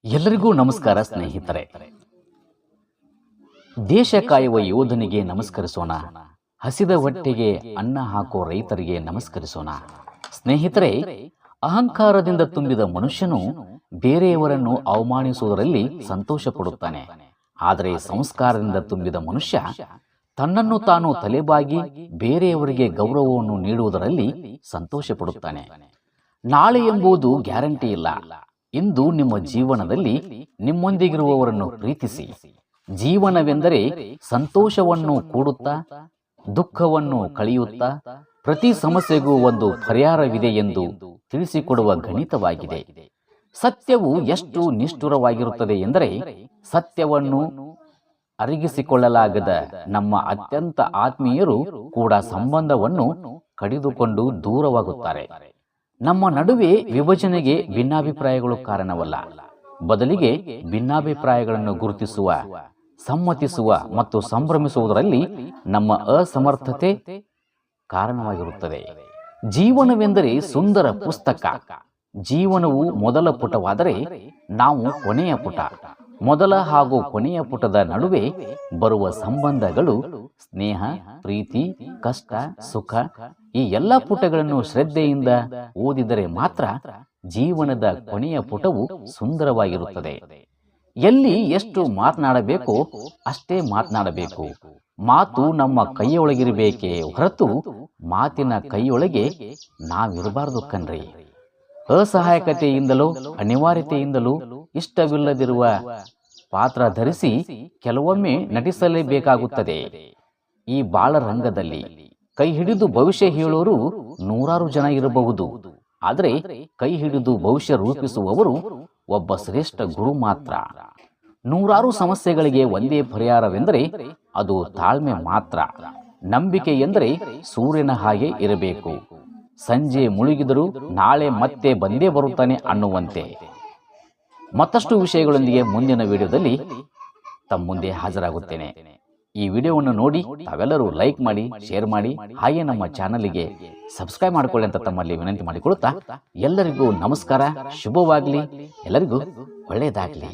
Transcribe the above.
ಎಲ್ಲರಿಗೂ ನಮಸ್ಕಾರ ಸ್ನೇಹಿತರೆ. ದೇಶ ಕಾಯುವ ಯೋಧನಿಗೆ ನಮಸ್ಕರಿಸೋಣ, ಹಸಿದ ಹೊಟ್ಟೆಗೆ ಅನ್ನ ಹಾಕೋ ರೈತರಿಗೆ ನಮಸ್ಕರಿಸೋಣ. ಸ್ನೇಹಿತರೆ, ಅಹಂಕಾರದಿಂದ ತುಂಬಿದ ಮನುಷ್ಯನು ಬೇರೆಯವರನ್ನು ಅವಮಾನಿಸುವುದರಲ್ಲಿ ಸಂತೋಷ ಪಡುತ್ತಾನೆ. ಆದರೆ ಸಂಸ್ಕಾರದಿಂದ ತುಂಬಿದ ಮನುಷ್ಯ ತನ್ನನ್ನು ತಾನು ತಲೆಬಾಗಿ ಬೇರೆಯವರಿಗೆ ಗೌರವವನ್ನು ನೀಡುವುದರಲ್ಲಿ ಸಂತೋಷ ಪಡುತ್ತಾನೆ. ನಾಳೆ ಎಂಬುದು ಗ್ಯಾರಂಟಿ ಇಲ್ಲ. ಇಂದು ನಿಮ್ಮ ಜೀವನದಲ್ಲಿ ನಿಮ್ಮೊಂದಿಗಿರುವವರನ್ನು ಪ್ರೀತಿಸಿ. ಜೀವನವೆಂದರೆ ಸಂತೋಷವನ್ನು ಕೂಡುತ್ತಾ ದುಃಖವನ್ನು ಕಳೆಯುತ್ತಾ ಪ್ರತಿ ಸಮಸ್ಯೆಗೂ ಒಂದು ಪರಿಹಾರವಿದೆ ಎಂದು ತಿಳಿಸಿಕೊಡುವ ಗಣಿತವಾಗಿದೆ. ಸತ್ಯವು ಎಷ್ಟು ನಿಷ್ಠುರವಾಗಿರುತ್ತದೆ ಎಂದರೆ, ಸತ್ಯವನ್ನು ಅರಗಿಸಿಕೊಳ್ಳಲಾಗದ ನಮ್ಮ ಅತ್ಯಂತ ಆತ್ಮೀಯರು ಕೂಡ ಸಂಬಂಧವನ್ನು ಕಡಿದುಕೊಂಡು ದೂರವಾಗುತ್ತಾರೆ. ನಮ್ಮ ನಡುವೆ ವಿಭಜನೆಗೆ ಭಿನ್ನಾಭಿಪ್ರಾಯಗಳು ಕಾರಣವಲ್ಲ, ಬದಲಿಗೆ ಭಿನ್ನಾಭಿಪ್ರಾಯಗಳನ್ನು ಗುರುತಿಸುವ, ಸಮ್ಮತಿಸುವ ಮತ್ತು ಸಂಭ್ರಮಿಸುವುದರಲ್ಲಿ ನಮ್ಮ ಅಸಮರ್ಥತೆ ಕಾರಣವಾಗಿರುತ್ತದೆ. ಜೀವನವೆಂದರೆ ಸುಂದರ ಪುಸ್ತಕ. ಜೀವನವು ಮೊದಲ ಪುಟವಾದರೆ ನಾವು ಕೊನೆಯ ಪುಟ. ಮೊದಲ ಹಾಗೂ ಕೊನೆಯ ಪುಟದ ನಡುವೆ ಬರುವ ಸಂಬಂಧಗಳು ಸ್ನೇಹ, ಪ್ರೀತಿ, ಕಷ್ಟ, ಸುಖ, ಈ ಎಲ್ಲ ಪುಟಗಳನ್ನು ಶ್ರದ್ಧೆಯಿಂದ ಓದಿದರೆ ಮಾತ್ರ ಜೀವನದ ಕೊನೆಯ ಪುಟವು ಸುಂದರವಾಗಿರುತ್ತದೆ. ಎಲ್ಲಿ ಎಷ್ಟು ಮಾತನಾಡಬೇಕೋ ಅಷ್ಟೇ ಮಾತನಾಡಬೇಕು. ಮಾತು ನಮ್ಮ ಕೈಯೊಳಗಿರಬೇಕೇ ಹೊರತು ಮಾತಿನ ಕೈಯೊಳಗೆ ನಾವಿರಬಾರದು ಕಣ್ರಿ. ಅಸಹಾಯಕತೆಯಿಂದಲೋ ಅನಿವಾರ್ಯತೆಯಿಂದಲೋ ಇಷ್ಟವಿಲ್ಲದಿರುವ ಪಾತ್ರ ಧರಿಸಿ ಕೆಲವೊಮ್ಮೆ ನಟಿಸಲೇಬೇಕಾಗುತ್ತದೆ. ಈ ಬಾಳರಂಗದಲ್ಲಿ ಕೈ ಹಿಡಿದು ಭವಿಷ್ಯ ಹೇಳೋರು ನೂರಾರು ಜನ ಇರಬಹುದು, ಆದರೆ ಕೈ ಹಿಡಿದು ಭವಿಷ್ಯ ರೂಪಿಸುವವರು ಒಬ್ಬ ಶ್ರೇಷ್ಠ ಗುರು ಮಾತ್ರ. ನೂರಾರು ಸಮಸ್ಯೆಗಳಿಗೆ ಒಂದೇ ಪರಿಹಾರವೆಂದರೆ ಅದು ತಾಳ್ಮೆ ಮಾತ್ರ. ನಂಬಿಕೆ ಎಂದರೆ ಸೂರ್ಯನ ಹಾಗೆ ಇರಬೇಕು. ಸಂಜೆ ಮುಳುಗಿದರೂ ನಾಳೆ ಮತ್ತೆ ಬಂದೇ ಬರುತ್ತಾನೆ ಅನ್ನುವಂತೆ. ಮತ್ತಷ್ಟು ವಿಷಯಗಳೊಂದಿಗೆ ಮುಂದಿನ ವಿಡಿಯೋದಲ್ಲಿ ತಮ್ಮ ಮುಂದೆ ಹಾಜರಾಗುತ್ತೇನೆ. ಈ ವಿಡಿಯೋವನ್ನು ನೋಡಿ ತಾವೆಲ್ಲರೂ ಲೈಕ್ ಮಾಡಿ, ಶೇರ್ ಮಾಡಿ, ಹಾಗೆ ನಮ್ಮ ಚಾನಲ್ಗೆ ಸಬ್ಸ್ಕ್ರೈಬ್ ಮಾಡಿಕೊಳ್ಳಿ ಅಂತ ತಮ್ಮಲ್ಲಿ ವಿನಂತಿ ಮಾಡಿಕೊಳ್ಳುತ್ತಾ ಎಲ್ಲರಿಗೂ ನಮಸ್ಕಾರ. ಶುಭವಾಗಲಿ, ಎಲ್ಲರಿಗೂ ಒಳ್ಳೆಯದಾಗಲಿ.